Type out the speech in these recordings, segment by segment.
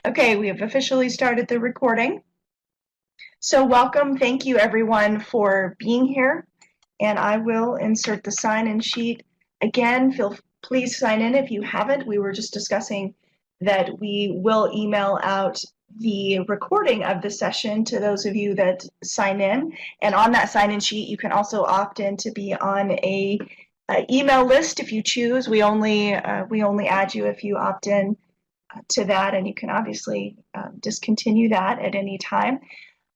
Okay, we have officially started the recording. So welcome, thank you everyone for being here. And I will insert the sign-in sheet. Again, please sign in if you haven't. We were just discussing that we will email out the recording of the session to those of you that sign in. And on that sign-in sheet, you can also opt in to be on a email list if you choose. We only add you if you opt in to that, and you can obviously discontinue that at any time.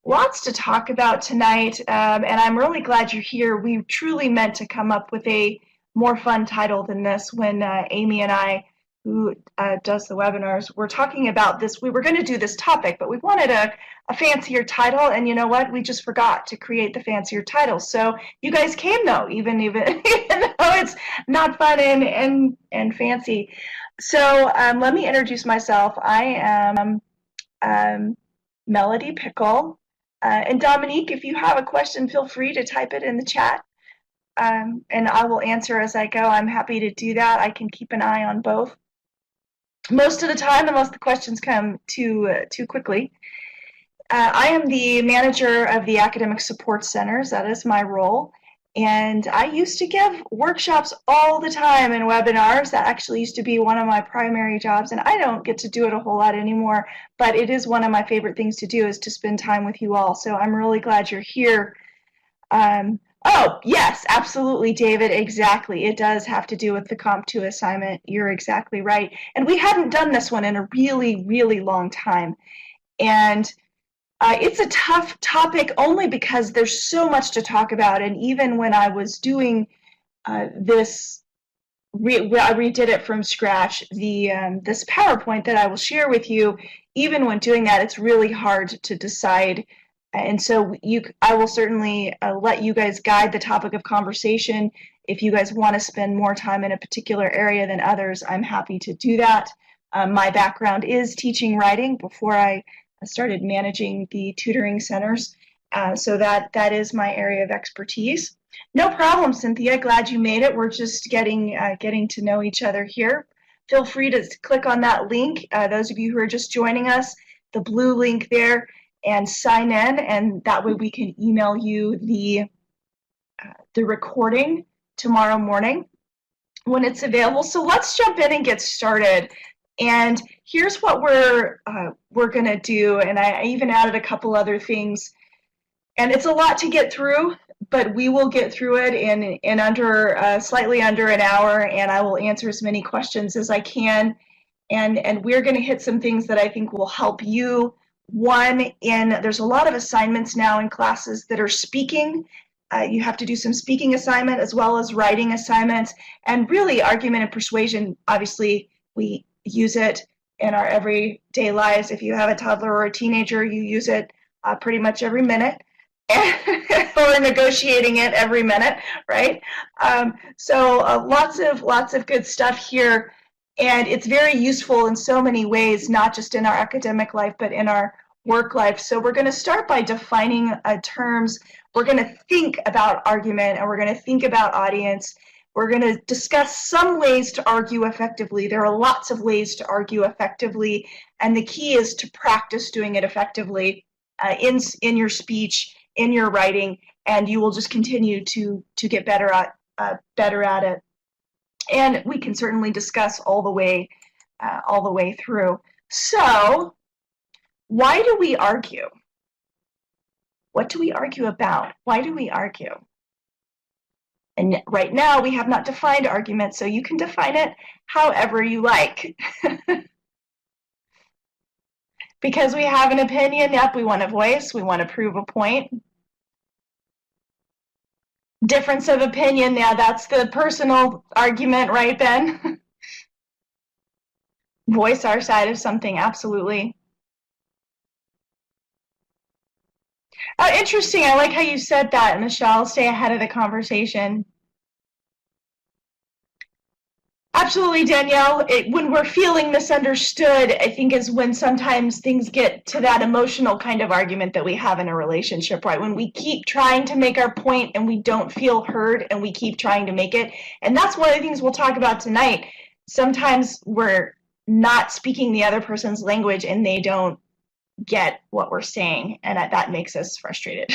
Lots to talk about tonight, and I'm really glad you're here. We truly meant to come up with a more fun title than this when Amy and I, who does the webinars, were talking about this. We were going to do this topic, but we wanted a fancier title, and you know what? We just forgot to create the fancier title. So you guys came though, even though it's not fun and fancy. So let me introduce myself. I am Melody Pickle. And Dominique, if you have a question, feel free to type it in the chat. And I will answer as I go. I'm happy to do that. I can keep an eye on both. Most of the time, unless the questions come too quickly. I am the manager of the Academic Support Centers. That is my role. And I used to give workshops all the time and webinars. That actually used to be one of my primary jobs, and I don't get to do it a whole lot anymore, but it is one of my favorite things to do, is to spend time with you all. So I'm really glad you're here. Oh, yes, absolutely, David, exactly. It does have to do with the Comp 2 assignment. You're exactly right. And we hadn't done this one in a really, really long time. And it's a tough topic only because there's so much to talk about, and even when I was doing this, I redid it from scratch, this PowerPoint that I will share with you, even when doing that, it's really hard to decide. And so I will certainly let you guys guide the topic of conversation. If you guys want to spend more time in a particular area than others, I'm happy to do that. My background is teaching writing before I started managing the tutoring centers, so that is my area of expertise. No problem, Cynthia. Glad you made it. We're just getting to know each other here. Feel free to click on that link. Those of you who are just joining us, the blue link there, and sign in, and that way we can email you the recording tomorrow morning when it's available. So let's jump in and get started. And here's what we're going to do, and I even added a couple other things. And it's a lot to get through, but we will get through it in under slightly under an hour, and I will answer as many questions as I can. And we're going to hit some things that I think will help you. One, there's a lot of assignments now in classes that are speaking. You have to do some speaking assignment as well as writing assignments, and really argument and persuasion, obviously, we use it in our everyday lives. If you have a toddler or a teenager, you use it pretty much every minute, or negotiating it every minute, right? So lots of good stuff here, and it's very useful in so many ways, not just in our academic life, but in our work life. So we're going to start by defining terms. We're going to think about argument, and we're going to think about audience. We're going to discuss some ways to argue effectively. There are lots of ways to argue effectively, and the key is to practice doing it effectively in your speech, in your writing, and you will just continue to get better at it. And we can certainly discuss all the way through. So, why do we argue? What do we argue about? Why do we argue? And right now, we have not defined argument, so you can define it however you like. Because we have an opinion, yep, we want a voice, we want to prove a point. Difference of opinion, now that's the personal argument, right, Ben? Voice our side of something, absolutely. Oh, interesting. I like how you said that, Michelle. Stay ahead of the conversation. Absolutely, Danielle. When we're feeling misunderstood, I think is when sometimes things get to that emotional kind of argument that we have in a relationship, right? When we keep trying to make our point and we don't feel heard and we keep trying to make it. And that's one of the things we'll talk about tonight. Sometimes we're not speaking the other person's language and they don't get what we're saying, and that makes us frustrated.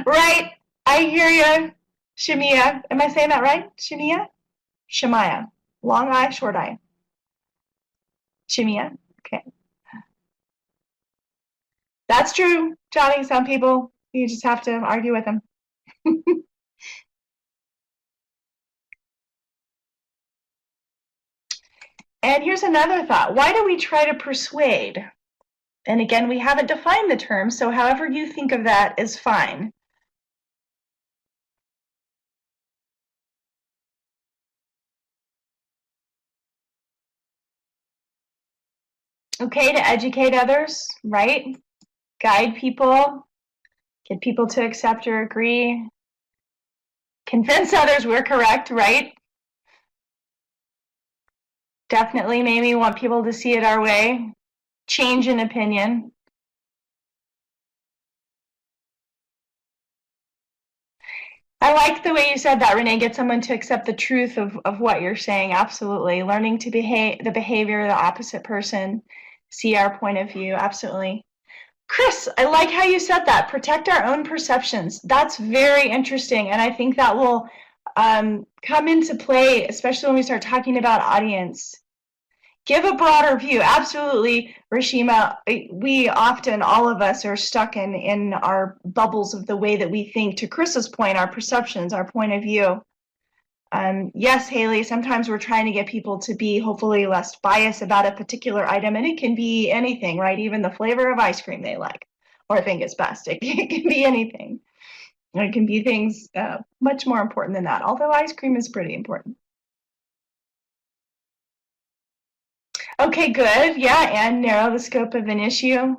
Right? I hear you, Shemia. Am I saying that right? Shemia? Shemaya. Long I, short I. Shemia. Okay. That's true, Johnny. Some people, you just have to argue with them. And here's another thought. Why do we try to persuade? And again, we haven't defined the term, so however you think of that is fine. Okay, to educate others, right? Guide people, get people to accept or agree, convince others we're correct, right? Definitely maybe want people to see it our way, change an opinion. I like the way you said that, Renee. Get someone to accept the truth of what you're saying. Absolutely. Learning to behave, the behavior of the opposite person, see our point of view. Absolutely. Chris, I like how you said that. Protect our own perceptions. That's very interesting. And I think that will come into play, especially when we start talking about audience. Give a broader view. Absolutely, Rashima. We often, all of us, are stuck in our bubbles of the way that we think. To Chris's point, our perceptions, our point of view. Yes, Haley, sometimes we're trying to get people to be hopefully less biased about a particular item, and it can be anything, right? Even the flavor of ice cream they like or think is best. It can be anything. It can be things much more important than that, although ice cream is pretty important. Okay, good. Yeah, and narrow the scope of an issue.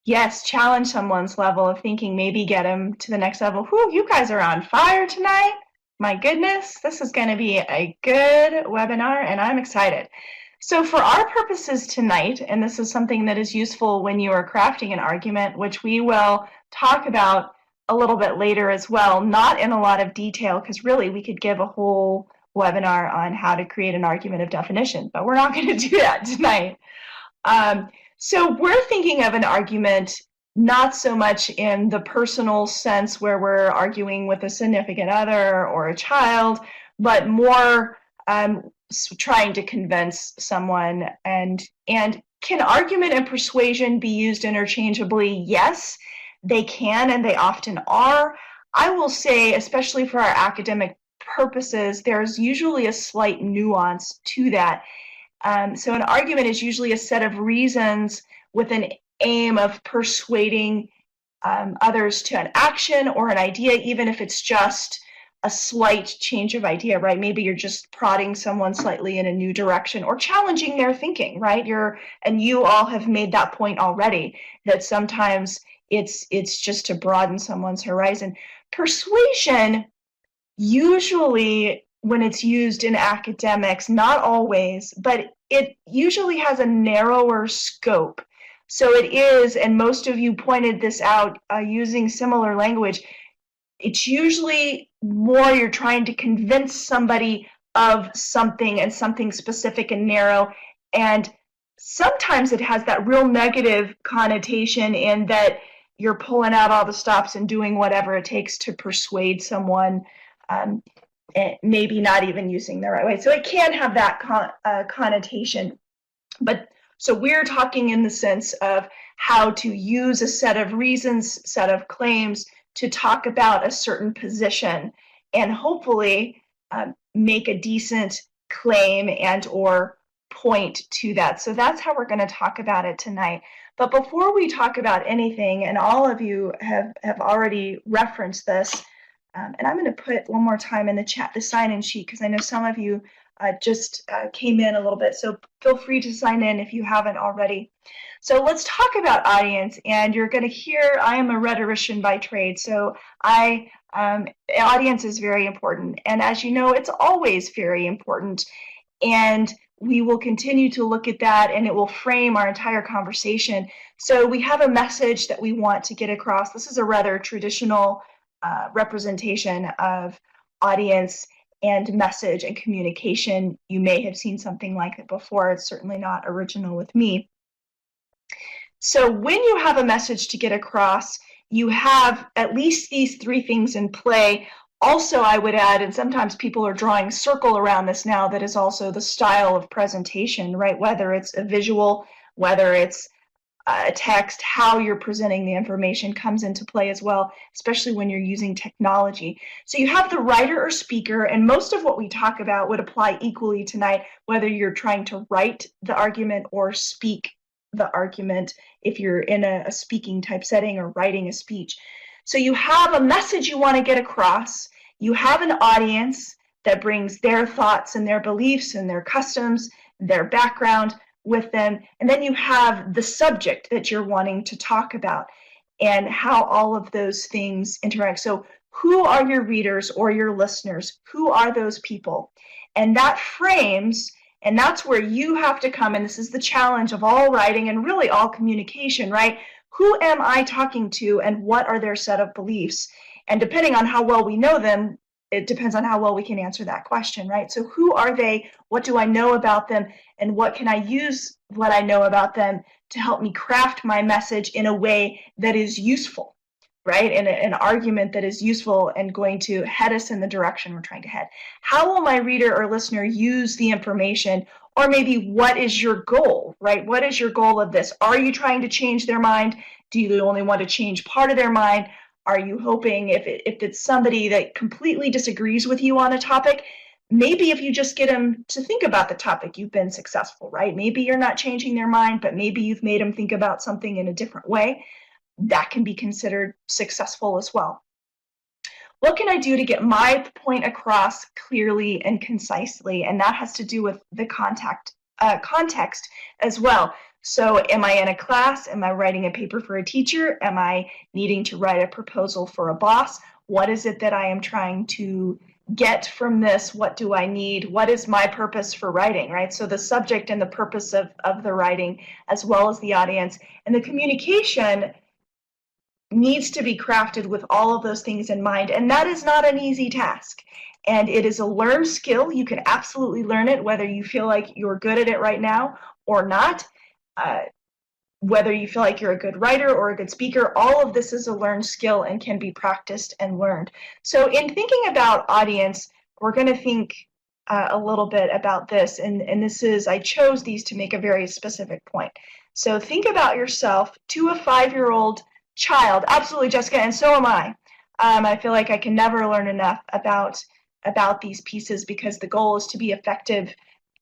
Yes, challenge someone's level of thinking, maybe get them to the next level. Whew, you guys are on fire tonight. My goodness, this is going to be a good webinar, and I'm excited. So for our purposes tonight, and this is something that is useful when you are crafting an argument, which we will talk about a little bit later as well, not in a lot of detail, because really we could give a whole webinar on how to create an argument of definition, but we're not going to do that tonight. So we're thinking of an argument not so much in the personal sense where we're arguing with a significant other or a child, but more trying to convince someone. And can argument and persuasion be used interchangeably? Yes, they can, and they often are. I will say, especially for our academic purposes, there's usually a slight nuance to that. So an argument is usually a set of reasons with an aim of persuading others to an action or an idea, even if it's just a slight change of idea, right? Maybe you're just prodding someone slightly in a new direction or challenging their thinking, right? And you all have made that point already, that sometimes it's just to broaden someone's horizon. Persuasion, usually when it's used in academics, not always, but it usually has a narrower scope. So it is, and most of you pointed this out using similar language, it's usually more you're trying to convince somebody of something and something specific and narrow, and sometimes it has that real negative connotation in that you're pulling out all the stops and doing whatever it takes to persuade someone, maybe not even using the right way. So it can have that connotation. But so we're talking in the sense of how to use a set of reasons, set of claims to talk about a certain position and hopefully make a decent claim and or point to that. So that's how we're going to talk about it tonight. But before we talk about anything, and all of you have already referenced this, and I'm going to put one more time in the chat the sign-in sheet because I know some of you just came in a little bit, so feel free to sign in if you haven't already. So let's talk about audience, and you're going to hear I am a rhetorician by trade, so audience is very important, and as you know, it's always very important, and we will continue to look at that, and it will frame our entire conversation. So we have a message that we want to get across. This is a rather traditional representation of audience, and message and communication. You may have seen something like it before. It's certainly not original with me. So when you have a message to get across, you have at least these three things in play. Also, I would add, and sometimes people are drawing a circle around this now, that is also the style of presentation, right? Whether it's a visual, whether it's a text, how you're presenting the information comes into play as well, especially when you're using technology. So you have the writer or speaker, and most of what we talk about would apply equally tonight, whether you're trying to write the argument or speak the argument, if you're in a speaking type setting or writing a speech. So you have a message you want to get across. You have an audience that brings their thoughts and their beliefs and their customs, their background with them. And then you have the subject that you're wanting to talk about and how all of those things interact. So who are your readers or your listeners? Who are those people? And that frames, and that's where you have to come, and this is the challenge of all writing and really all communication, right? Who am I talking to, and what are their set of beliefs? And depending on how well we know them, it depends on how well we can answer that question, right? So who are they? What do I know about them? And what can I use what I know about them to help me craft my message in a way that is useful, right? In an argument that is useful and going to head us in the direction we're trying to head. How will my reader or listener use the information? Or maybe what is your goal, right? What is your goal of this? Are you trying to change their mind? Do you only want to change part of their mind? Are you hoping if it's somebody that completely disagrees with you on a topic, maybe if you just get them to think about the topic, you've been successful, right? Maybe you're not changing their mind, but maybe you've made them think about something in a different way. That can be considered successful as well. What can I do to get my point across clearly and concisely? And that has to do with the context as well. So am I in a class? Am I writing a paper for a teacher? Am I needing to write a proposal for a boss? What is it that I am trying to get from this? What do I need? What is my purpose for writing, right? So the subject and the purpose of the writing, as well as the audience. And the communication needs to be crafted with all of those things in mind. And that is not an easy task. And it is a learned skill. You can absolutely learn it, whether you feel like you're good at it right now or not. Whether you feel like you're a good writer or a good speaker, all of this is a learned skill and can be practiced and learned. So in thinking about audience, we're going to think a little bit about this. And this is, I chose these to make a very specific point. So think about yourself to a 5-year-old child. Absolutely, Jessica, and so am I. I feel like I can never learn enough about these pieces, because the goal is to be effective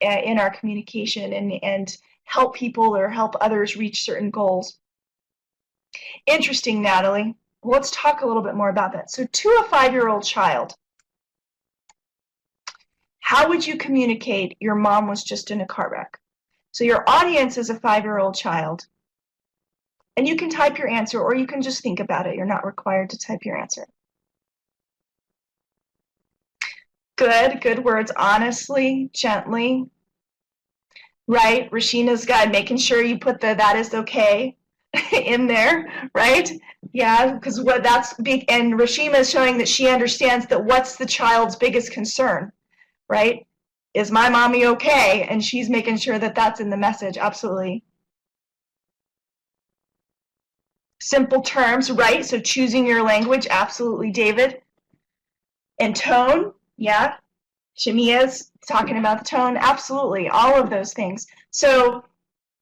in our communication and help people or help others reach certain goals. Interesting, Natalie. Let's talk a little bit more about that. So to a 5-year-old child, how would you communicate your mom was just in a car wreck? So your audience is a 5-year-old child. And you can type your answer, or you can just think about it. You're not required to type your answer. Good words. Honestly, gently. Right? Rashina's guide, making sure you put the "that is okay" in there, right? Yeah, because what that's big, and Rashima is showing that she understands that what's the child's biggest concern, right? Is my mommy okay? And she's making sure that that's in the message. Absolutely. Simple terms, right? So choosing your language, absolutely, David. And tone, yeah. Shamia's talking about the tone, absolutely, all of those things. So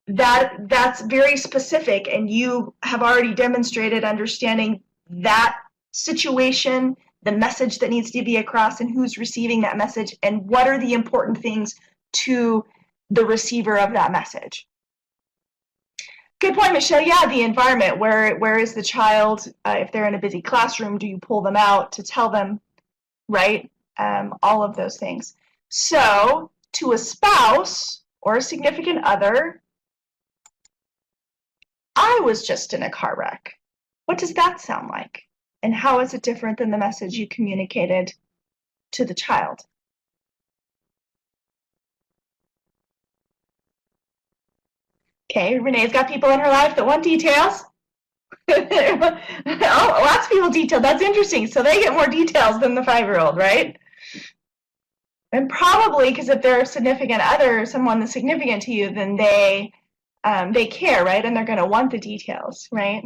that's very specific, and you have already demonstrated understanding that situation, the message that needs to be across, and who's receiving that message, and what are the important things to the receiver of that message. Good point, Michelle. Yeah, the environment. Where is the child? If they're in a busy classroom, do you pull them out to tell them, right? All of those things. So to a spouse or a significant other, I was just in a car wreck. What does that sound like? And how is it different than the message you communicated to the child? Okay, Renee's got people in her life that want details. Oh, lots of people detail. That's interesting. So they get more details than the 5-year-old, right? And probably because if they're a significant other, someone that's significant to you, then they care, right? And they're going to want the details, right?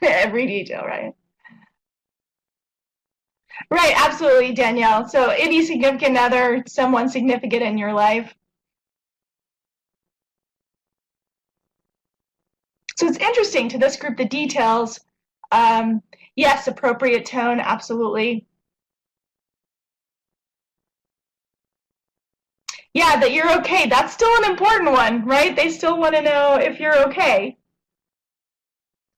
Every detail, right? Right, absolutely, Danielle. So any significant other, someone significant in your life. So it's interesting to this group, the details. Yes, appropriate tone, absolutely. Yeah, that you're okay. That's still an important one, right? They still want to know if you're okay.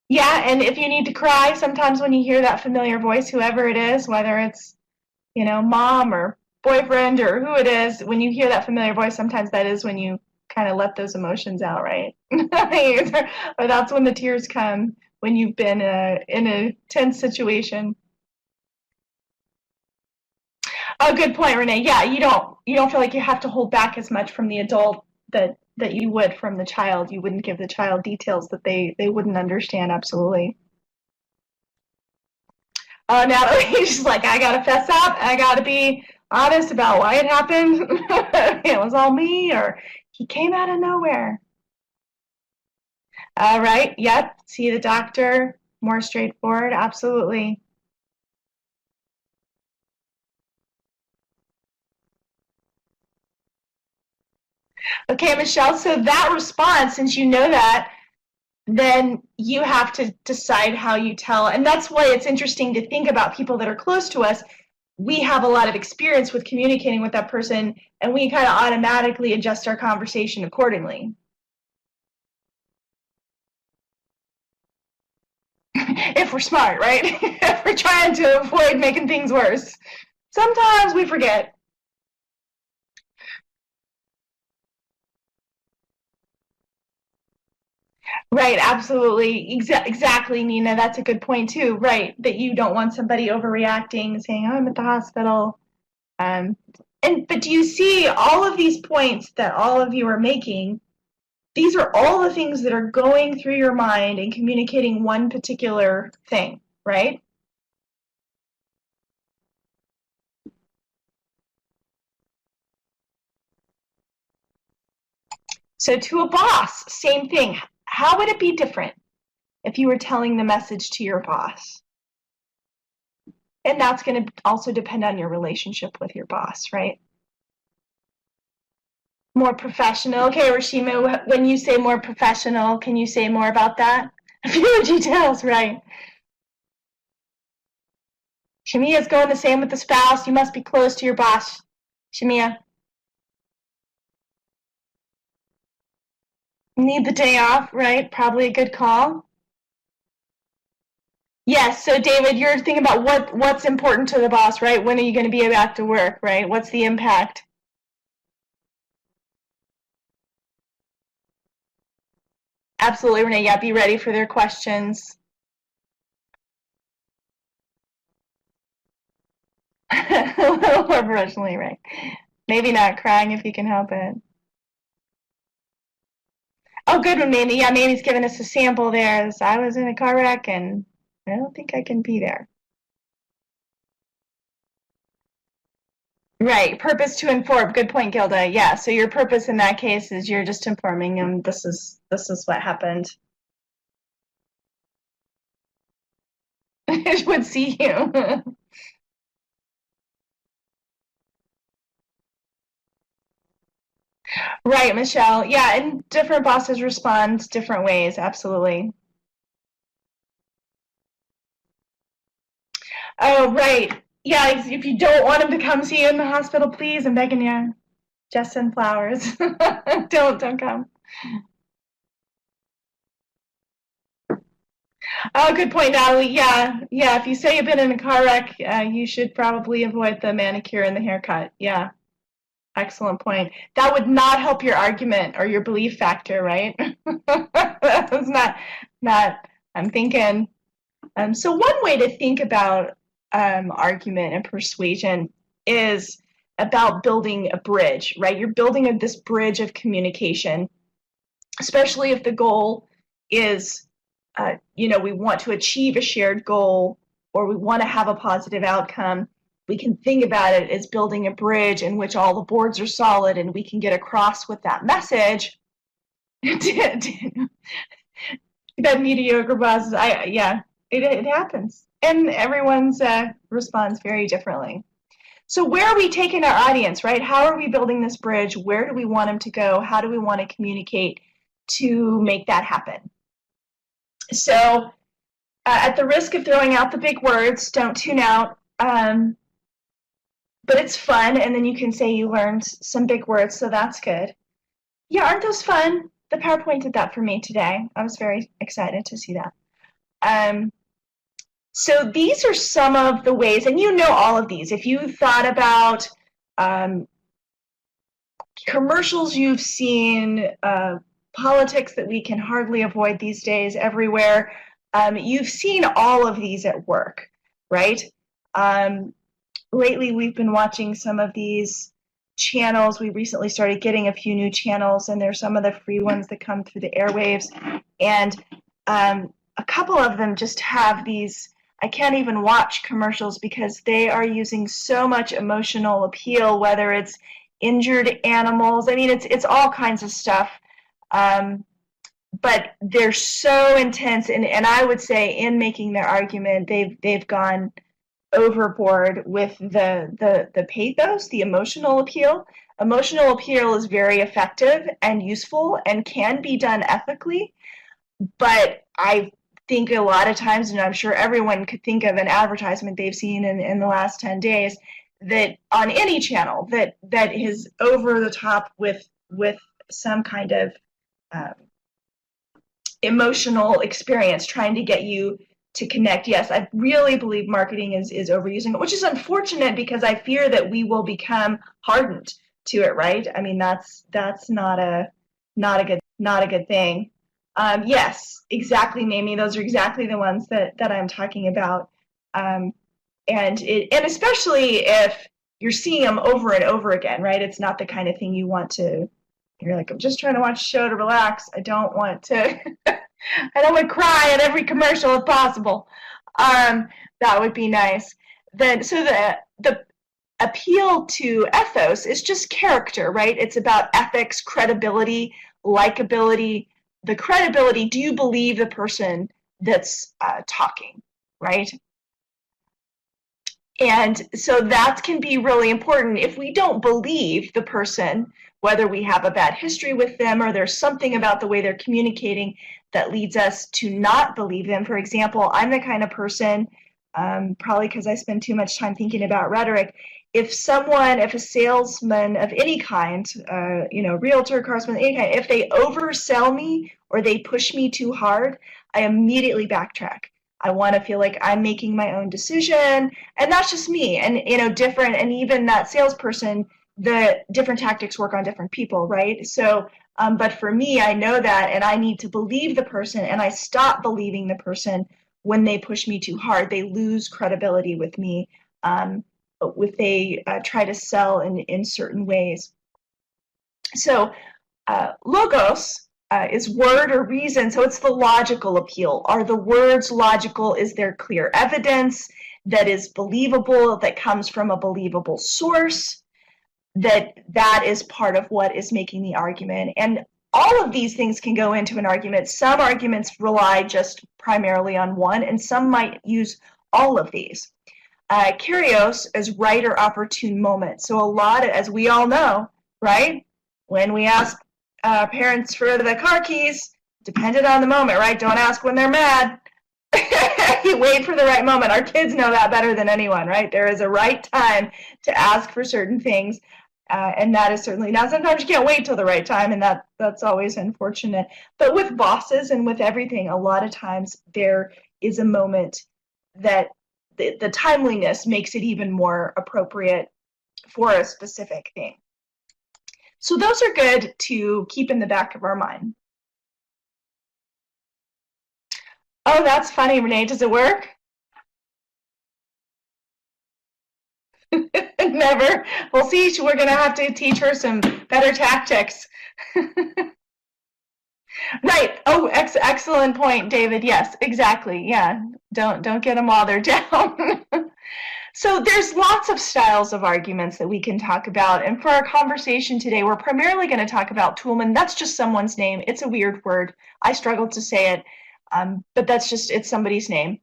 Yeah, and if you need to cry, sometimes when you hear that familiar voice, whoever it is, whether it's, mom or boyfriend or who it is, when you hear that familiar voice, sometimes that is when you kind of let those emotions out, right? Or that's when the tears come, when you've been in a tense situation. Oh, good point, Renee. Yeah, you don't feel like you have to hold back as much from the adult that you would from the child. You wouldn't give the child details that they wouldn't understand. Absolutely. Oh, Natalie's just like, I gotta fess up. I gotta be honest about why it happened. It was all me, or he came out of nowhere. All right. Yep. See the doctor. More straightforward. Absolutely. Okay, Michelle. So that response, since you know that, then you have to decide how you tell. And that's why it's interesting to think about people that are close to us. We have a lot of experience with communicating with that person, and we kind of automatically adjust our conversation accordingly. If we're smart, right? If we're trying to avoid making things worse. Sometimes we forget. Right, absolutely. Exactly, Nina. That's a good point, too. Right, that you don't want somebody overreacting, saying, oh, I'm at the hospital. But do you see all of these points that all of you are making? These are all the things that are going through your mind and communicating one particular thing, right? So to a boss, same thing. How would it be different if you were telling the message to your boss? And that's going to also depend on your relationship with your boss, right? More professional. Okay, Rashima, when you say more professional, can you say more about that? Fewer details, right? Shamia's going the same with the spouse. You must be close to your boss, Shamia. Need the day off, right? Probably a good call. Yes, so David, you're thinking about what's important to the boss, right? When are you going to be back to work, right? What's the impact? Absolutely, Renee. Yeah, be ready for their questions. A little more professionally, right? Maybe not crying if you can help it. Oh, good one, Mamie. Yeah, Mamie's giving us a sample there. As I was in a car wreck and I don't think I can be there. Right, purpose to inform. Good point, Gilda. Yeah, so your purpose in that case is you're just informing them this is what happened. I would see you. Right, Michelle. Yeah, and different bosses respond different ways. Absolutely. Oh, right. Yeah, if you don't want him to come see you in the hospital, please, I'm begging you. Just send flowers. Don't come. Oh, good point, Natalie. Yeah. If you say you've been in a car wreck, you should probably avoid the manicure and the haircut. Yeah. Excellent point. That would not help your argument or your belief factor, right? That's not. I'm thinking. So one way to think about argument and persuasion is about building a bridge, right? You're building this bridge of communication, especially if the goal is, we want to achieve a shared goal or we want to have a positive outcome. we can think about it as building a bridge in which all the boards are solid and we can get across with that message. That mediocre boss, it happens. And everyone's responds very differently. So where are we taking our audience, right? How are we building this bridge? Where do we want them to go? How do we want to communicate to make that happen? So at the risk of throwing out the big words, don't tune out. But it's fun, and then you can say you learned some big words, so that's good. Yeah, aren't those fun? The PowerPoint did that for me today. I was very excited to see that. So these are some of the ways, and you know all of these. If you thought about commercials you've seen, politics that we can hardly avoid these days everywhere, you've seen all of these at work, right? Lately, we've been watching some of these channels. We recently started getting a few new channels, and there's some of the free ones that come through the airwaves. And a couple of them just have these, I can't even watch commercials because they are using so much emotional appeal, whether it's injured animals. I mean, it's all kinds of stuff. But they're so intense, and I would say in making their argument, they've gone overboard with the pathos, the emotional appeal. Emotional appeal is very effective and useful and can be done ethically, but I think a lot of times, and I'm sure everyone could think of an advertisement they've seen in the last 10 days that on any channel that is over the top with some kind of emotional experience trying to get you to connect. Yes, I really believe marketing is overusing it, which is unfortunate because I fear that we will become hardened to it, right? I mean, that's not a good thing. Yes, exactly, Mamie. Those are exactly the ones that I'm talking about. And especially if you're seeing them over and over again, right? It's not the kind of thing you want to. You're like, I'm just trying to watch a show to relax. I don't want to. I don't want to cry at every commercial if possible. That would be nice. So the appeal to ethos is just character, right? It's about ethics, credibility, likability. The credibility, do you believe the person that's talking, right? And so that can be really important. If we don't believe the person, whether we have a bad history with them or there's something about the way they're communicating that leads us to not believe them. For example, I'm the kind of person, probably because I spend too much time thinking about rhetoric, if a salesman of any kind, realtor, correspondent, any kind, if they oversell me or they push me too hard, I immediately backtrack. I want to feel like I'm making my own decision, and that's just me. And different, and even that salesperson, the different tactics work on different people, right? So, but for me, I know that, and I need to believe the person, and I stop believing the person when they push me too hard. They lose credibility with me if they try to sell in certain ways. So, logos is word or reason, so it's the logical appeal. Are the words logical? Is there clear evidence that is believable, that comes from a believable source? That is part of what is making the argument. And all of these things can go into an argument. Some arguments rely just primarily on one, and some might use all of these. Kyrios is right or opportune moment. So a lot of, as we all know, right? When we ask parents for the car keys, depended on the moment, right? Don't ask when they're mad. You wait for the right moment. Our kids know that better than anyone, right? There is a right time to ask for certain things, and that is certainly, now sometimes you can't wait till the right time, and that's always unfortunate. But with bosses and with everything, a lot of times there is a moment that the timeliness makes it even more appropriate for a specific thing. So those are good to keep in the back of our mind. Oh, that's funny, Renee. Does it work? Never. We'll see. We're going to have to teach her some better tactics. Right. Oh, excellent point, David. Yes, exactly. Yeah. Don't get them while they're down. So there's lots of styles of arguments that we can talk about, and for our conversation today, we're primarily going to talk about Toolman. That's just someone's name. It's a weird word. I struggle to say it, but it's somebody's name.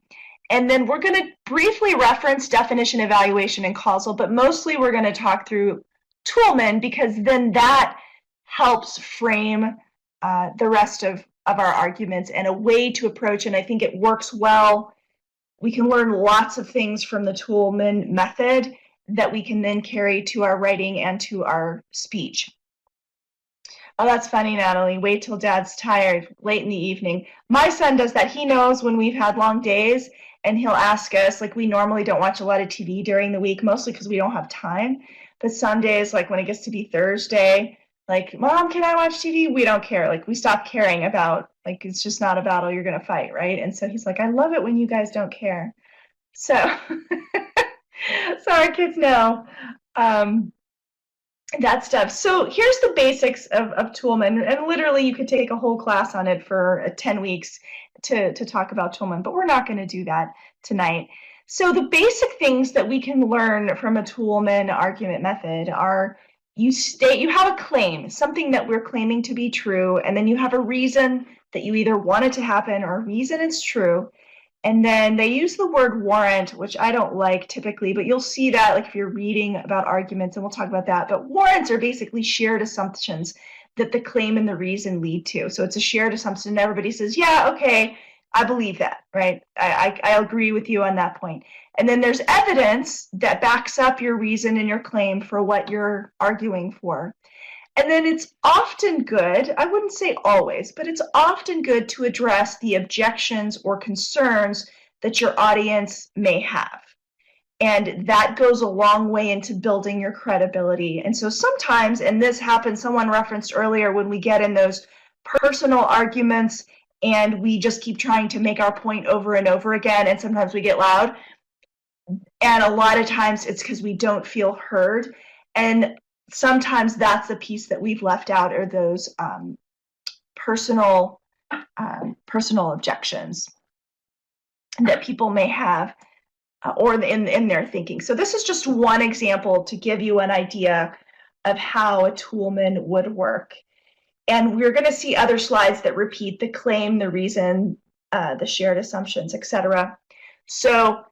And then we're going to briefly reference definition, evaluation, and causal, but mostly we're going to talk through Toolman because then that helps frame the rest of our arguments and a way to approach, and I think it works well. We can learn lots of things from the Toolman method that we can then carry to our writing and to our speech. Oh, that's funny, Natalie. Wait till Dad's tired late in the evening. My son does that. He knows when we've had long days, and he'll ask us, like we normally don't watch a lot of TV during the week, mostly because we don't have time. But some days, like when it gets to be Thursday, like, Mom, can I watch TV? We don't care. Like we stop caring about, like it's just not a battle you're going to fight, right? And so he's like, I love it when you guys don't care. So, so our kids know that stuff. So here's the basics of Toolman, and literally you could take a whole class on it for 10 weeks to talk about Toolman, but we're not going to do that tonight. So the basic things that we can learn from a Toolman argument method are you have a claim, something that we're claiming to be true, and then you have a reason that you either want it to happen or a reason it's true. And then they use the word warrant, which I don't like typically, but you'll see that like if you're reading about arguments, and we'll talk about that. But warrants are basically shared assumptions that the claim and the reason lead to. So it's a shared assumption, and everybody says, yeah, okay, I believe that, right? I agree with you on that point. And then there's evidence that backs up your reason and your claim for what you're arguing for. And then it's often good, I wouldn't say always, but it's often good to address the objections or concerns that your audience may have. And that goes a long way into building your credibility. And so sometimes, and this happens, someone referenced earlier, when we get in those personal arguments and we just keep trying to make our point over and over again, and sometimes we get loud. And a lot of times it's because we don't feel heard. And sometimes that's the piece that we've left out, are those personal objections that people may have or in their thinking. So this is just one example to give you an idea of how a Toolman would work. And we're going to see other slides that repeat the claim, the reason, the shared assumptions, etc. So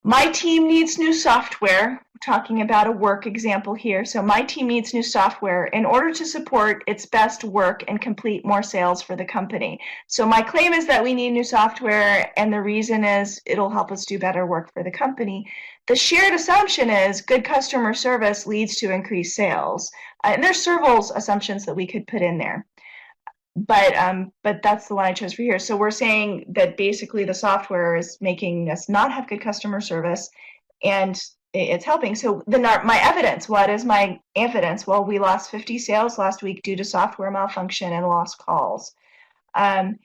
my team needs new software. We're talking about a work example here. So my team needs new software in order to support its best work and complete more sales for the company. So my claim is that we need new software, and the reason is it'll help us do better work for the company. The shared assumption is good customer service leads to increased sales. And there's several assumptions that we could put in there. But that's the one I chose for here. So we're saying that basically the software is making us not have good customer service, and it's helping. So then my evidence, what is my evidence? Well, we lost 50 sales last week due to software malfunction and lost calls. And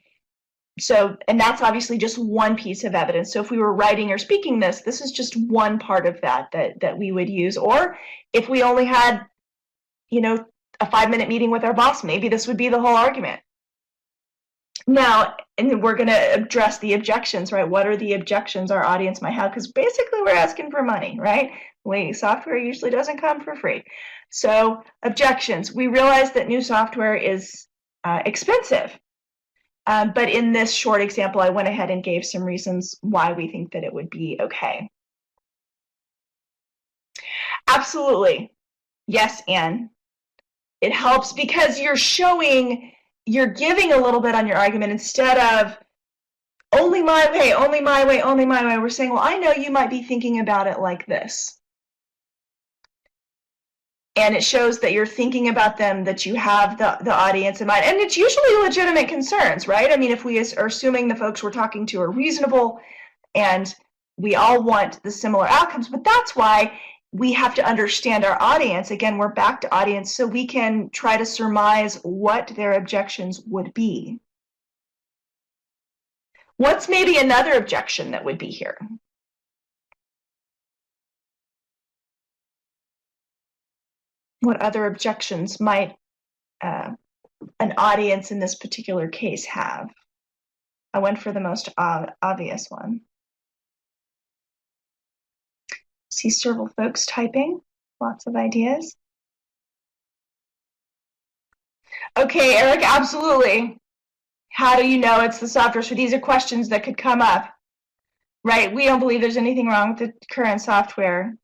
that's obviously just one piece of evidence. So if we were writing or speaking this is just one part of that we would use. Or if we only had, a 5-minute meeting with our boss, maybe this would be the whole argument. Now, and then we're going to address the objections, right? What are the objections our audience might have? Because basically we're asking for money, right? Software usually doesn't come for free. So objections. We realize that new software is expensive. But in this short example, I went ahead and gave some reasons why we think that it would be okay. Absolutely. Yes, Anne. It helps because you're giving a little bit on your argument instead of only my way, only my way, only my way. We're saying, well, I know you might be thinking about it like this. And it shows that you're thinking about them, that you have the audience in mind. And it's usually legitimate concerns, right? I mean, if we are assuming the folks we're talking to are reasonable and we all want the similar outcomes, but that's why we have to understand our audience. Again, we're back to audience, so we can try to surmise what their objections would be. What's maybe another objection that would be here? What other objections might an audience in this particular case have? I went for the most obvious one. See several folks typing, lots of ideas. Okay, Eric, absolutely. How do you know it's the software? So these are questions that could come up, right? We don't believe there's anything wrong with the current software.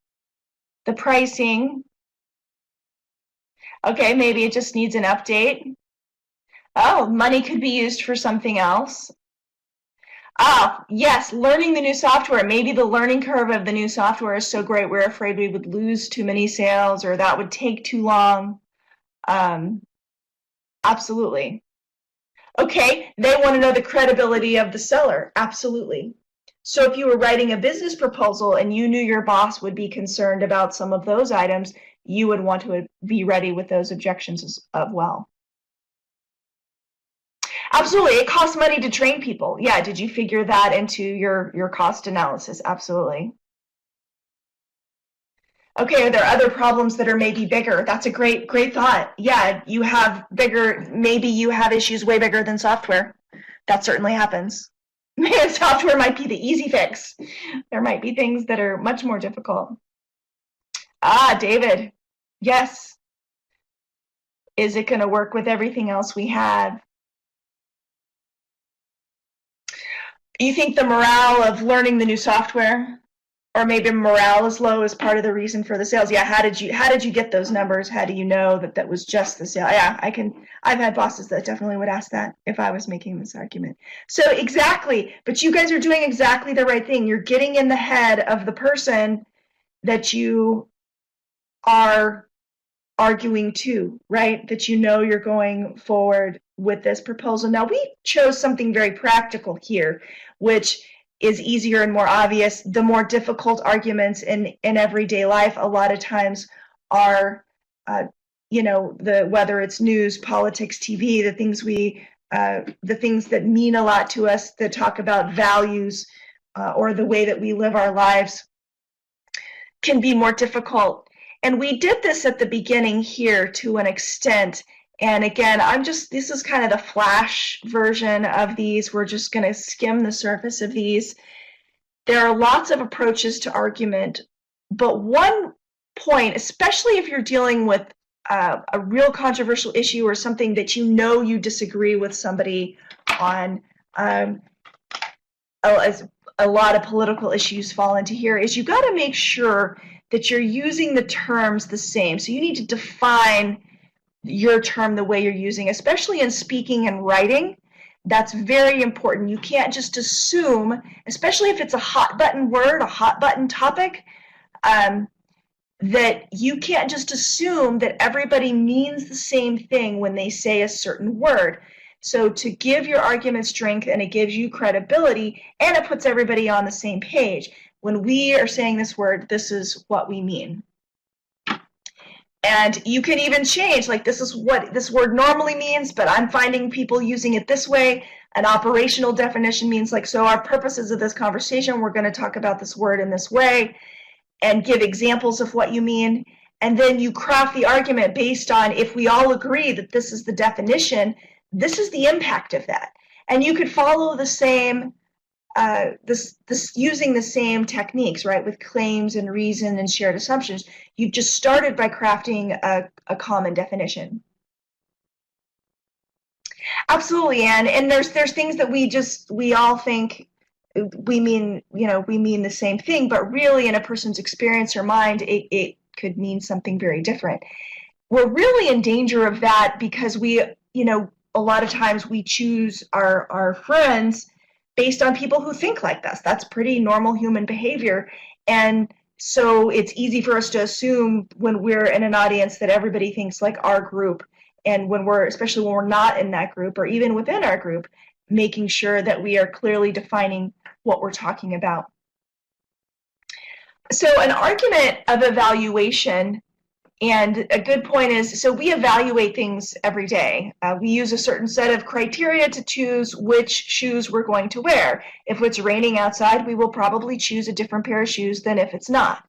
The pricing, okay, maybe it just needs an update. Oh, money could be used for something else. Oh, yes, learning the new software. Maybe the learning curve of the new software is so great we're afraid we would lose too many sales or that would take too long. Absolutely. Okay, they want to know the credibility of the seller. Absolutely. So if you were writing a business proposal and you knew your boss would be concerned about some of those items, you would want to be ready with those objections as well. Absolutely, it costs money to train people. Yeah, did you figure that into your cost analysis? Absolutely. Okay, are there other problems that are maybe bigger? That's a great thought. Yeah, you have bigger, maybe you have issues way bigger than software. That certainly happens. Man, software might be the easy fix. There might be things that are much more difficult. Ah, David, yes. Is it going to work with everything else we have? You think the morale of learning the new software, or maybe morale is low as part of the reason for the sales? Yeah, how did you get those numbers? How do you know that that was just the sale? Yeah, I've had bosses that definitely would ask that if I was making this argument. So exactly, but you guys are doing exactly the right thing. You're getting in the head of the person that you are arguing to, right? That you know you're going forward with this proposal. Now, we chose something very practical here, which is easier and more obvious. The more difficult arguments in everyday life a lot of times are, whether it's news, politics, TV, the things that mean a lot to us, that talk about values or the way that we live our lives, can be more difficult. And we did this at the beginning here to an extent. And again, this is kind of the flash version of these. We're just going to skim the surface of these. There are lots of approaches to argument, but one point, especially if you're dealing with a real controversial issue or something that you know you disagree with somebody on, as a lot of political issues fall into here, is you got to make sure that you're using the terms the same. So you need to define your term the way you're using, especially in speaking and writing. That's very important. You can't just assume, especially if it's a hot button word, a hot button topic, that you can't just assume that everybody means the same thing when they say a certain word. So to give your argument strength, and it gives you credibility, and it puts everybody on the same page. When we are saying this word, this is what we mean. And you can even change, like, this is what this word normally means, but I'm finding people using it this way. An operational definition means, like, so our purposes of this conversation, we're going to talk about this word in this way and give examples of what you mean. And then you craft the argument based on, if we all agree that this is the definition, this is the impact of that. And you could follow the same using the same techniques, right, with claims and reason and shared assumptions. You just started by crafting a common definition. Absolutely, Anne. And there's things that we all think we mean the same thing, but really in a person's experience or mind, it could mean something very different. We're really in danger of that because a lot of times we choose our friends based on people who think like us. That's pretty normal human behavior. And so it's easy for us to assume when we're in an audience that everybody thinks like our group. And especially when we're not in that group or even within our group, making sure that we are clearly defining what we're talking about. So an argument of evaluation, and a good point is, so we evaluate things every day. We use a certain set of criteria to choose which shoes we're going to wear. If it's raining outside, we will probably choose a different pair of shoes than if it's not.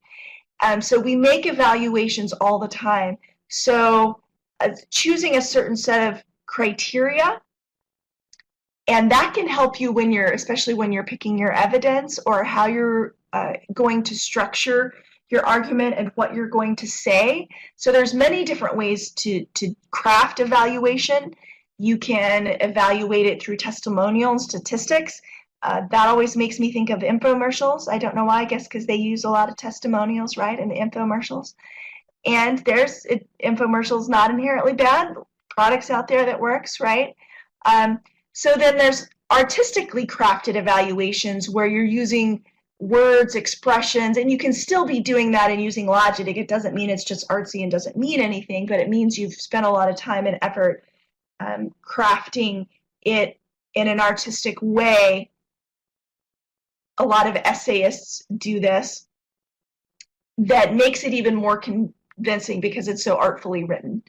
So we make evaluations all the time. So choosing a certain set of criteria, and that can help you especially when you're picking your evidence or how you're going to structure your argument and what you're going to say. So there's many different ways to craft evaluation. You can evaluate it through testimonial and statistics. That always makes me think of infomercials. I don't know why, I guess because they use a lot of testimonials, right, in the infomercials. And there's infomercials not inherently bad, products out there that works, right? So then there's artistically crafted evaluations where you're using words, expressions, and you can still be doing that and using logic. It doesn't mean it's just artsy and doesn't mean anything, but it means you've spent a lot of time and effort crafting it in an artistic way. A lot of essayists do this. That makes it even more convincing because it's so artfully written.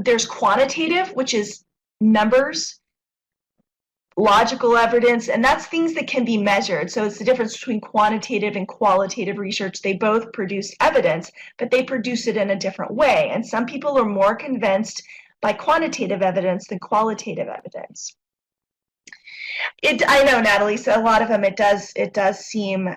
There's quantitative, which is numbers, logical evidence, and that's things that can be measured. So it's the difference between quantitative and qualitative research. They both produce evidence, but they produce it in a different way. And some people are more convinced by quantitative evidence than qualitative evidence. I know, Natalie, so a lot of them it does seem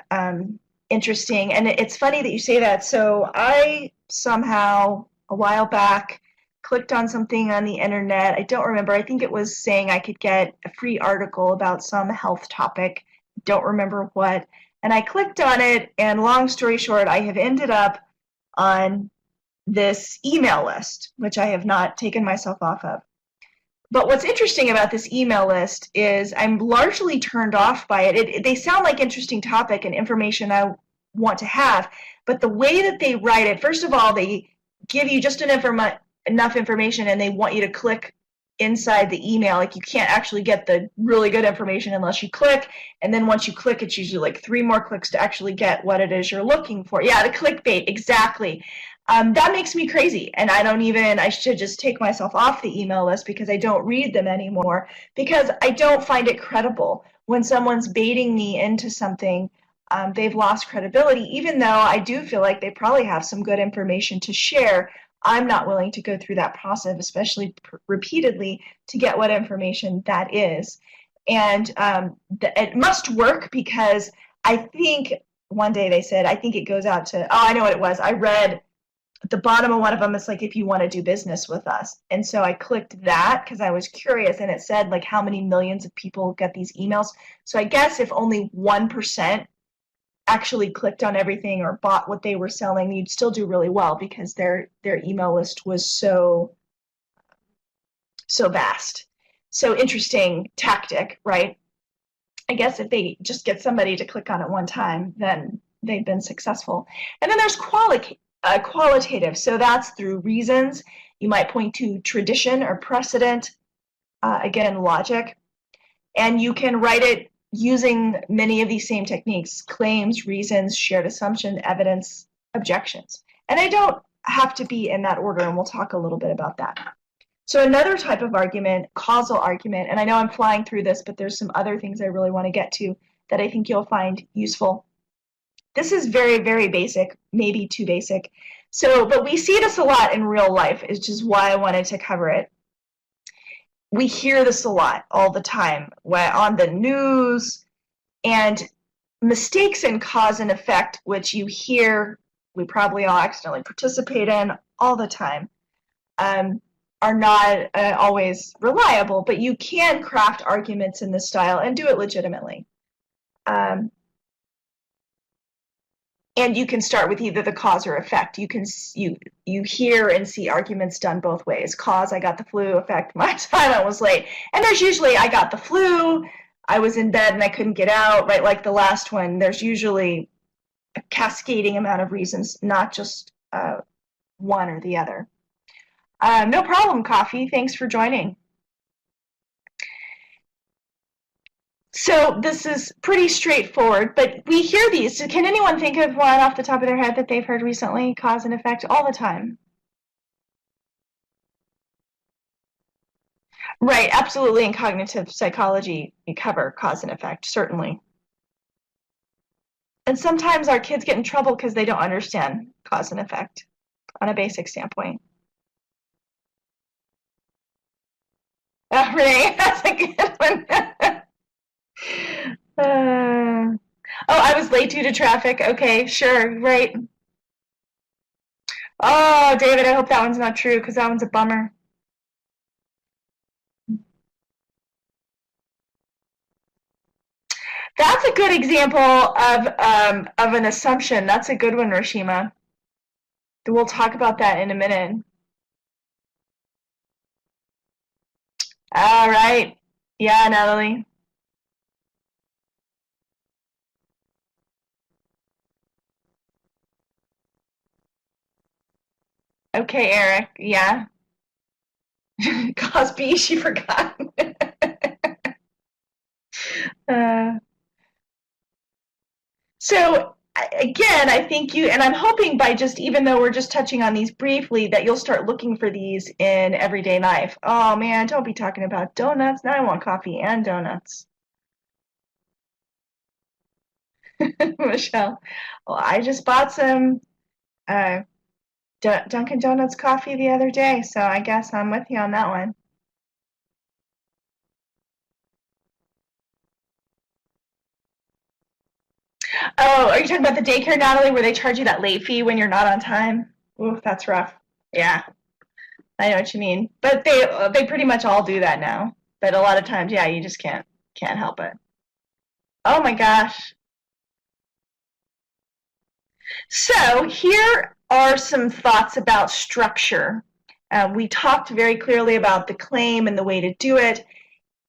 interesting, and it's funny that you say that. So I somehow a while back clicked on something on the internet. I don't remember. I think it was saying I could get a free article about some health topic. Don't remember what. And I clicked on it, and long story short, I have ended up on this email list, which I have not taken myself off of. But what's interesting about this email list is I'm largely turned off by it. They sound like interesting topic and information I want to have, but the way that they write it, first of all, they give you just enough information and they want you to click inside the email. Like you can't actually get the really good information unless you click, and then once you click, it's usually like 3 more clicks to actually get what it is you're looking for. Yeah, the clickbait, exactly. That makes me crazy, and I should just take myself off the email list because I don't read them anymore, because I don't find it credible. When someone's baiting me into something, they've lost credibility, even though I do feel like they probably have some good information to share. I'm not willing to go through that process, especially repeatedly, to get what information that is. And it must work, because I think one day they said, I think it goes out to, I know what it was. I read at the bottom of one of them, it's like, if you want to do business with us. And so I clicked that because I was curious, and it said like how many millions of people get these emails. So I guess if only 1% actually clicked on everything or bought what they were selling, you'd still do really well, because their email list was so vast. So interesting tactic, right? I guess if they just get somebody to click on it one time, then they've been successful. And then there's qualitative. So that's through reasons. You might point to tradition or precedent, again, logic. And you can write it using many of these same techniques: claims, reasons, shared assumption, evidence, objections. And they don't have to be in that order, and we'll talk a little bit about that. So another type of argument, causal argument, and I know I'm flying through this, but there's some other things I really want to get to that I think you'll find useful. This is very, very basic, maybe too basic. So, but we see this a lot in real life, which is why I wanted to cover it. We hear this a lot all the time on the news, and mistakes in cause and effect, which you hear, we probably all accidentally participate in all the time, are not always reliable, but you can craft arguments in this style and do it legitimately. And you can start with either the cause or effect. You hear and see arguments done both ways. Cause, I got the flu. Effect, my assignment was late. And there's usually, I got the flu, I was in bed and I couldn't get out, right? Like the last one, there's usually a cascading amount of reasons, not just one or the other. No problem, Coffee. Thanks for joining. So this is pretty straightforward, but we hear these. Can anyone think of one off the top of their head that they've heard recently? Cause and effect all the time. Right, absolutely. In cognitive psychology, we cover cause and effect, certainly. And sometimes our kids get in trouble because they don't understand cause and effect on a basic standpoint. Renee, that's a good one. Oh, I was late due to traffic. Okay, sure, right. Oh, David, I hope that one's not true because that one's a bummer. That's a good example of an assumption. That's a good one, Rashima. We'll talk about that in a minute. All right. Yeah, Natalie. Okay, Eric. Yeah. Cosby, she forgot. So again, I think you, and I'm hoping by just, even though we're just touching on these briefly, that you'll start looking for these in everyday life. Oh man, don't be talking about donuts. Now I want coffee and donuts. Michelle, well, I just bought some Dunkin' Donuts coffee the other day, so I guess I'm with you on that one. Oh, are you talking about the daycare, Natalie, where they charge you that late fee when you're not on time? Ooh, that's rough. Yeah, I know what you mean. But they pretty much all do that now. But a lot of times, yeah, you just can't help it. Oh my gosh. So here are some thoughts about structure. We talked very clearly about the claim and the way to do it,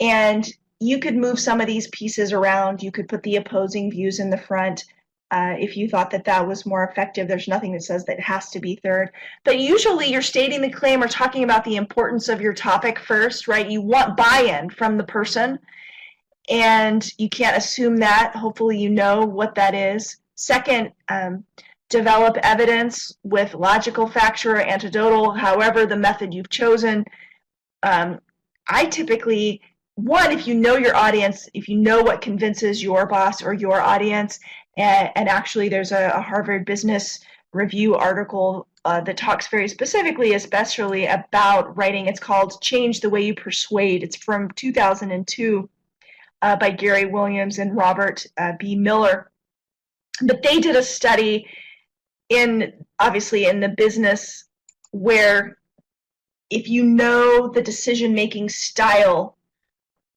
and you could move some of these pieces around. You could put the opposing views in the front if you thought that that was more effective. There's nothing that says that it has to be third. But usually you're stating the claim or talking about the importance of your topic first, right? You want buy-in from the person, and you can't assume that. Hopefully you know what that is. Second, develop evidence with logical, factual, or anecdotal, however the method you've chosen. I typically, one, if you know your audience, if you know what convinces your boss or your audience, and actually there's a Harvard Business Review article that talks very specifically, especially about writing. It's called Change the Way You Persuade. It's from 2002 by Gary Williams and Robert B. Miller. But they did a study obviously in the business where if you know the decision-making style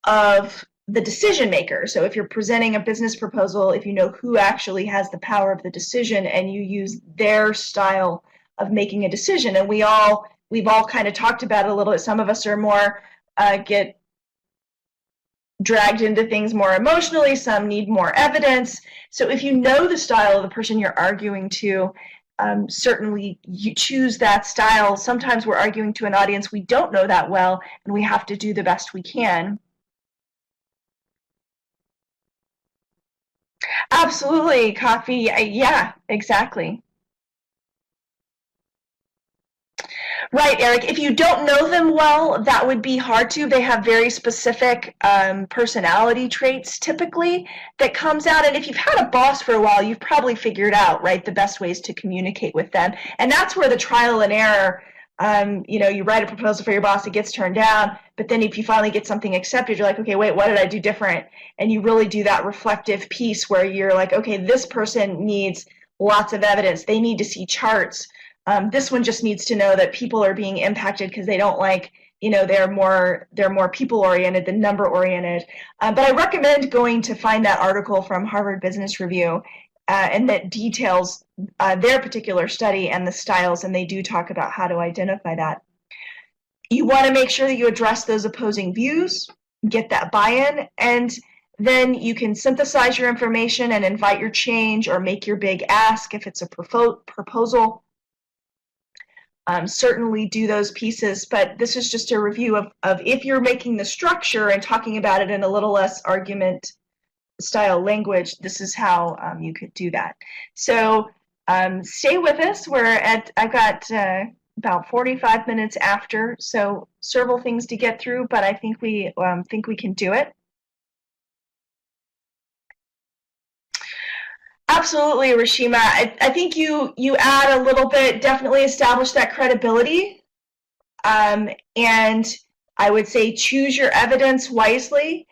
of the decision maker, so if you're presenting a business proposal, if you know who actually has the power of the decision and you use their style of making a decision, and we've all kind of talked about it a little bit. Some of us are more get dragged into things more emotionally, some need more evidence. So if you know the style of the person you're arguing to, certainly you choose that style. Sometimes we're arguing to an audience we don't know that well, and we have to do the best we can. Absolutely, coffee. Yeah, exactly. Right, Eric. If you don't know them well, that would be hard to. They have very specific personality traits typically that comes out. And if you've had a boss for a while, you've probably figured out, right, the best ways to communicate with them. And that's where the trial and error, you write a proposal for your boss, it gets turned down. But then if you finally get something accepted, you're like, okay, wait, what did I do different? And you really do that reflective piece where you're like, okay, this person needs lots of evidence. They need to see charts. This one just needs to know that people are being impacted because they don't like, they're more people oriented than number oriented. But I recommend going to find that article from Harvard Business Review, and that details their particular study and the styles, and they do talk about how to identify that. You want to make sure that you address those opposing views, get that buy-in, and then you can synthesize your information and invite your change or make your big ask if it's a proposal. Certainly do those pieces, but this is just a review of if you're making the structure and talking about it in a little less argument style language, this is how you could do that. So stay with us. I've got about 45 minutes after, so several things to get through, but I think we can do it. Absolutely, Rashima. I think you add a little bit, definitely establish that credibility. And I would say choose your evidence wisely.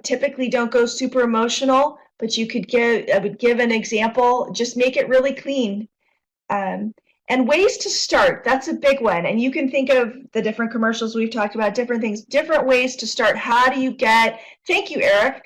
Typically don't go super emotional, but I would give an example. Just make it really clean. And And ways to start, that's a big one. And you can think of the different commercials we've talked about, different things, different ways to start. How do you get, thank you, Eric,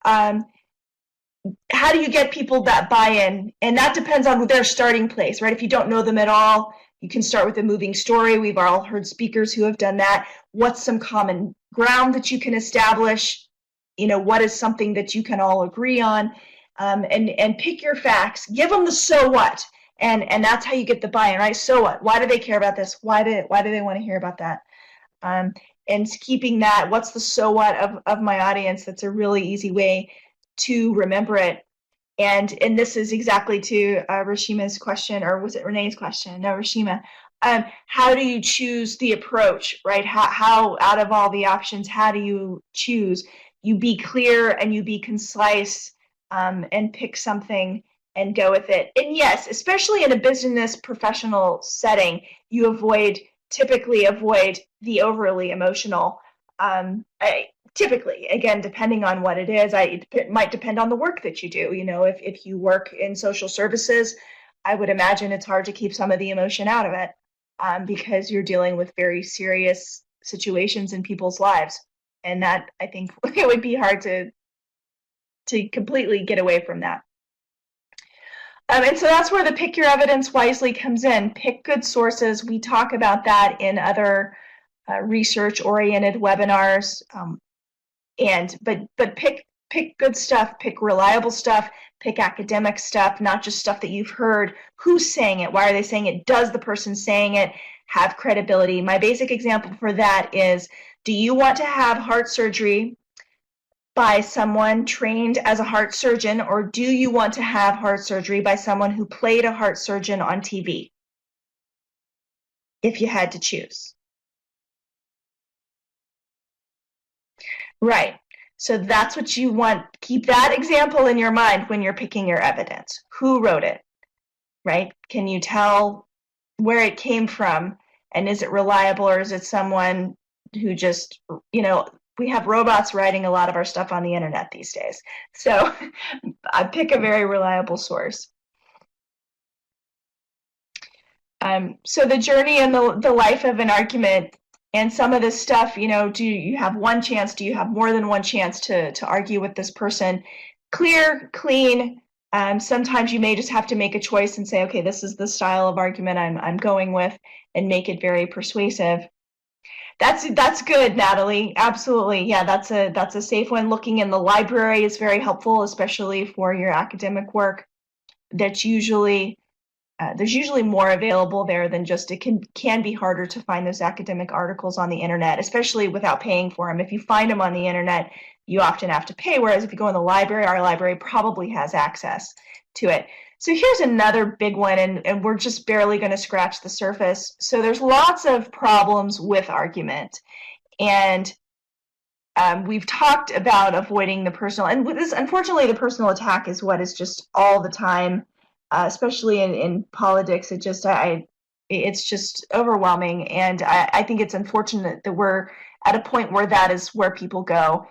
how do you get people that buy-in? And that depends on their starting place, right? If you don't know them at all, you can start with a moving story. We've all heard speakers who have done that. What's some common ground that you can establish? You know, what is something that you can all agree on? And pick your facts. Give them the so what. And that's how you get the buy-in, right? So what? Why do they care about this? Why do they want to hear about that? And keeping that, what's the so what of my audience? That's a really easy way to remember it. And this is exactly to Rashima's question, or was it Renee's question? No, Rashima. How do you choose the approach, right? How out of all the options, how do you choose? You be clear and you be concise, and pick something and go with it. And yes, especially in a business professional setting, you typically avoid the overly emotional. Typically, again, depending on what it is, it might depend on the work that you do. You know, if you work in social services, I would imagine it's hard to keep some of the emotion out of it, because you're dealing with very serious situations in people's lives. And that, I think, it would be hard to completely get away from that. And so that's where the pick your evidence wisely comes in. Pick good sources. We talk about that in other research-oriented webinars. But pick good stuff, pick reliable stuff, pick academic stuff, not just stuff that you've heard. Who's saying it? Why are they saying it? Does the person saying it have credibility? My basic example for that is, do you want to have heart surgery by someone trained as a heart surgeon, or do you want to have heart surgery by someone who played a heart surgeon on TV? If you had to choose. Right. So that's what you want. Keep that example in your mind when you're picking your evidence. Who wrote it? Right? Can you tell where it came from? And is it reliable, or is it someone who just, you know, we have robots writing a lot of our stuff on the internet these days. So I pick a very reliable source. So the journey and the life of an argument, and some of this stuff, you know, do you have one chance? Do you have more than one chance to argue with this person? Clear, clean. Sometimes you may just have to make a choice and say, okay, this is the style of argument I'm going with, and make it very persuasive. That's good, Natalie. Absolutely. Yeah, that's a safe one. Looking in the library is very helpful, especially for your academic work. That's usually there's usually more available there than just, it can be harder to find those academic articles on the internet, especially without paying for them. If you find them on the internet, you often have to pay, whereas if you go in the library, our library probably has access to it. So here's another big one, and we're just barely going to scratch the surface. So there's lots of problems with argument, and we've talked about avoiding the personal, and with this, unfortunately, the personal attack is what is just all the time, especially in politics. It's just overwhelming, and I think it's unfortunate that we're at a point where that is where people go.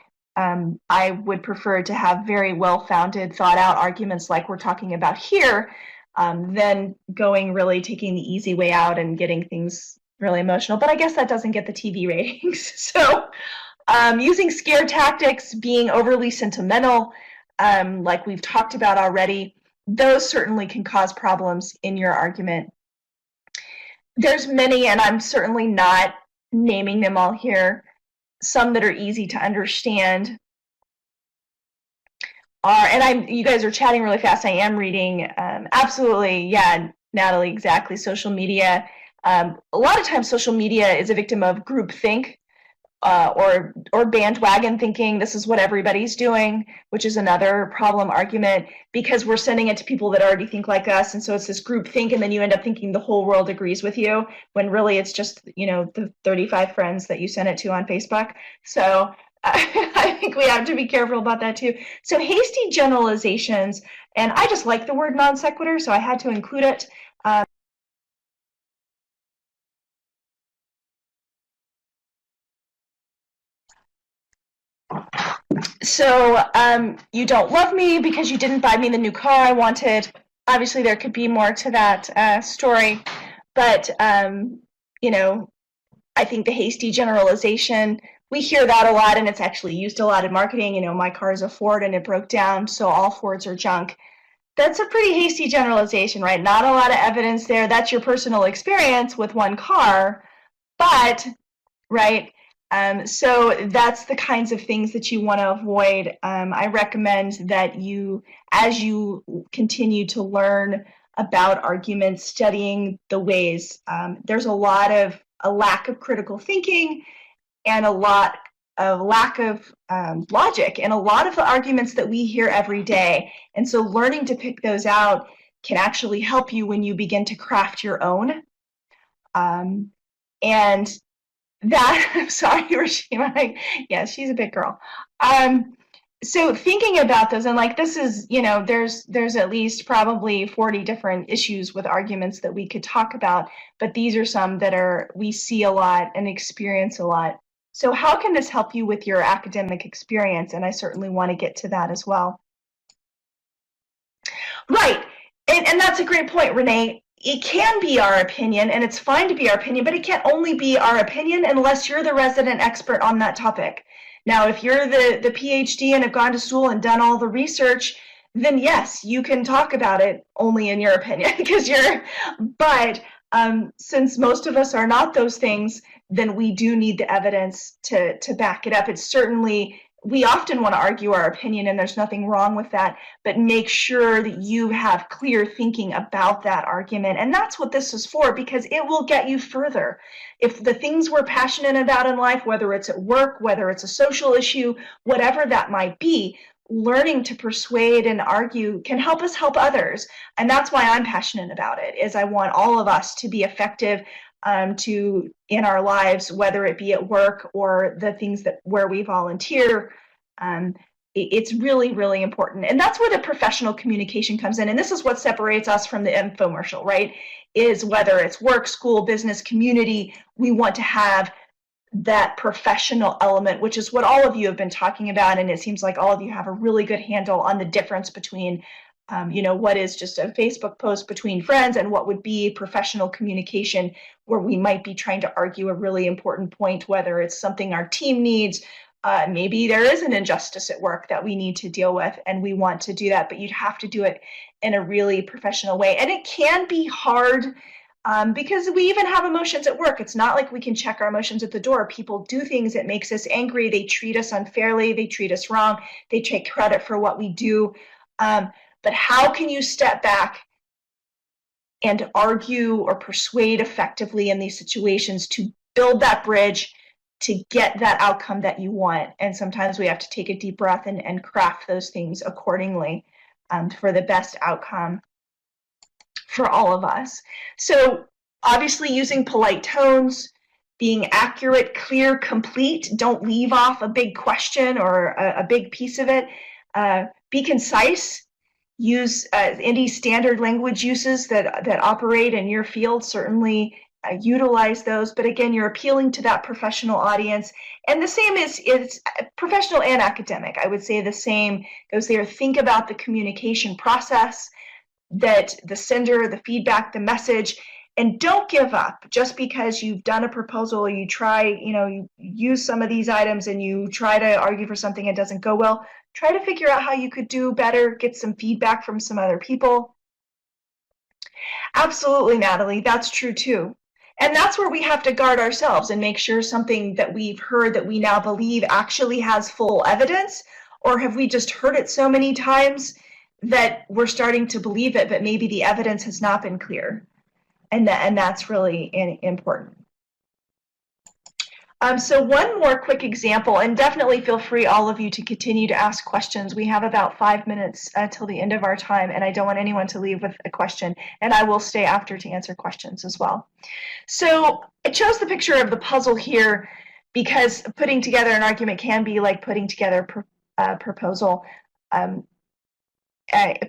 I would prefer to have very well-founded, thought-out arguments like we're talking about here, than taking the easy way out and getting things really emotional. But I guess that doesn't get the TV ratings. So using scare tactics, being overly sentimental, like we've talked about already, those certainly can cause problems in your argument. There's many, and I'm certainly not naming them all here. Some that are easy to understand are, and you guys are chatting really fast. I am reading. Absolutely, yeah, Natalie, exactly. Social media. A lot of times, social media is a victim of groupthink, or bandwagon thinking. This is what everybody's doing, which is another problem argument, because we're sending it to people that already think like us, and so it's this group think, and then you end up thinking the whole world agrees with you, when really it's just, you know, the 35 friends that you sent it to on Facebook. So I think we have to be careful about that too. So hasty generalizations, and I just like the word non sequitur, so I had to include it. So you don't love me because you didn't buy me the new car I wanted. Obviously, there could be more to that story. But, you know, I think the hasty generalization, we hear that a lot, and it's actually used a lot in marketing. You know, my car is a Ford and it broke down, so all Fords are junk. That's a pretty hasty generalization, right? Not a lot of evidence there. That's your personal experience with one car, but, right? So that's the kinds of things that you want to avoid. I recommend that you, as you continue to learn about arguments, studying the ways, there's a lack of critical thinking and a lot of lack of logic in a lot of the arguments that we hear every day. And so learning to pick those out can actually help you when you begin to craft your own. And that, I'm sorry, Rashima, yeah, she's a big girl. So thinking about those, and like this is, you know, there's at least probably 40 different issues with arguments that we could talk about, but these are some that we see a lot and experience a lot. So how can this help you with your academic experience? And I certainly want to get to that as well. Right, and that's a great point, Renee. It can be our opinion, and it's fine to be our opinion, but it can't only be our opinion unless you're the resident expert on that topic. Now, if you're the PhD and have gone to school and done all the research, then yes, you can talk about it only in your opinion, but since most of us are not those things, then we do need the evidence to back it up. It's certainly, we often want to argue our opinion, and there's nothing wrong with that, but make sure that you have clear thinking about that argument. And that's what this is for, because it will get you further. If the things we're passionate about in life, whether it's at work, whether it's a social issue, whatever that might be, learning to persuade and argue can help us help others. And that's why I'm passionate about it, is I want all of us to be effective in our lives, whether it be at work or the things where we volunteer. It's really, really important. And that's where the professional communication comes in. And this is what separates us from the infomercial, right? Is whether it's work, school, business, community, we want to have that professional element, which is what all of you have been talking about. And it seems like all of you have a really good handle on the difference between you know, what is just a Facebook post between friends and what would be professional communication, where we might be trying to argue a really important point, whether it's something our team needs. Maybe there is an injustice at work that we need to deal with, and we want to do that, but you'd have to do it in a really professional way. And it can be hard because we even have emotions at work. It's not like we can check our emotions at the door. People do things that makes us angry. They treat us unfairly. They treat us wrong. They take credit for what we do. But how can you step back and argue or persuade effectively in these situations to build that bridge to get that outcome that you want? And sometimes we have to take a deep breath and craft those things accordingly for the best outcome for all of us. So obviously using polite tones, being accurate, clear, complete. Don't leave off a big question or a big piece of it. Be concise. Use any standard language uses that operate in your field. Certainly utilize those. But again, you're appealing to that professional audience. And the same is professional and academic. I would say the same goes there. Think about the communication process, that the sender, the feedback, the message, and don't give up just because you've done a proposal, or you try, you use some of these items and you try to argue for something that doesn't go well. Try to figure out how you could do better, get some feedback from some other people. Absolutely, Natalie, that's true too. And that's where we have to guard ourselves and make sure something that we've heard that we now believe actually has full evidence, or have we just heard it so many times that we're starting to believe it, but maybe the evidence has not been clear. And that's really important. So one more quick example, and definitely feel free, all of you, to continue to ask questions. We have about 5 minutes till the end of our time, and I don't want anyone to leave with a question, and I will stay after to answer questions as well. So I chose the picture of the puzzle here because putting together an argument can be like putting together a proposal.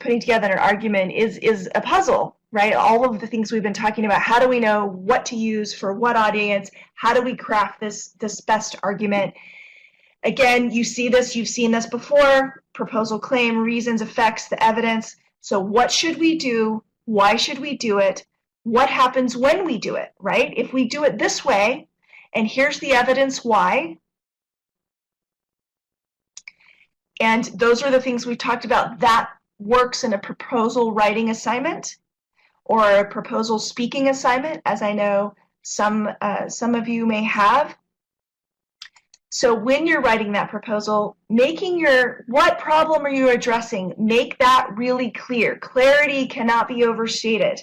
Putting together an argument is a puzzle, right? All of the things we've been talking about. How do we know what to use for what audience? How do we craft this best argument? Again, you see this, you've seen this before. Proposal, claim, reasons, effects, the evidence. So what should we do? Why should we do it? what happens when we do it, right? If we do it this way, and here's the evidence why, and those are the things we've talked about, that works in a proposal writing assignment or a proposal speaking assignment, as I know some of you may have. So when you're writing that proposal, making what problem are you addressing? Make that really clear. Clarity cannot be overstated.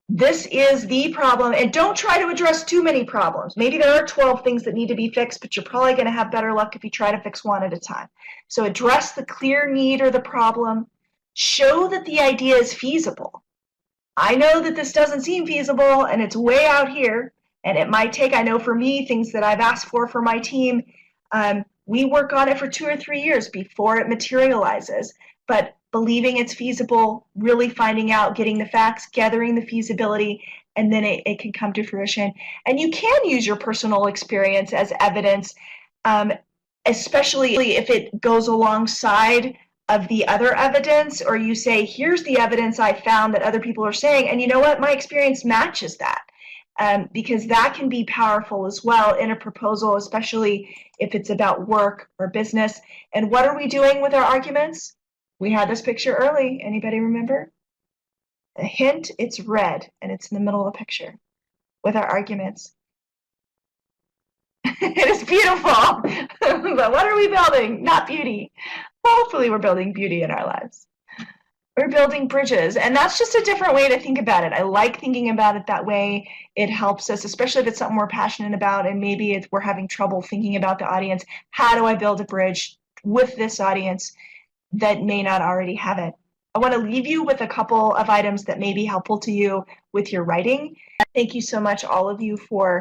This is the problem, and don't try to address too many problems. Maybe there are 12 things that need to be fixed, but you're probably going to have better luck if you try to fix one at a time. So address the clear need or the problem. Show that the idea is feasible. I know that this doesn't seem feasible, and it's way out here, and it might take, I know for me, things that I've asked for my team, we work on it for 2 or 3 years before it materializes. But believing it's feasible, really finding out, getting the facts, gathering the feasibility, and then it can come to fruition. And you can use your personal experience as evidence, especially if it goes alongside of the other evidence, or you say, here's the evidence I found that other people are saying, and you know what, my experience matches that. Because that can be powerful as well in a proposal, especially if it's about work or business. And what are we doing with our arguments? We had this picture early. Anybody remember? A hint, it's red, and it's in the middle of the picture with our arguments. It is beautiful, but what are we building? Not beauty. Hopefully we're building beauty in our lives. We're building bridges, and that's just a different way to think about it. I like thinking about it that way. It helps us, especially if it's something we're passionate about, and maybe we're having trouble thinking about the audience. How do I build a bridge with this audience that may not already have it? I want to leave you with a couple of items that may be helpful to you with your writing. Thank you so much, all of you, for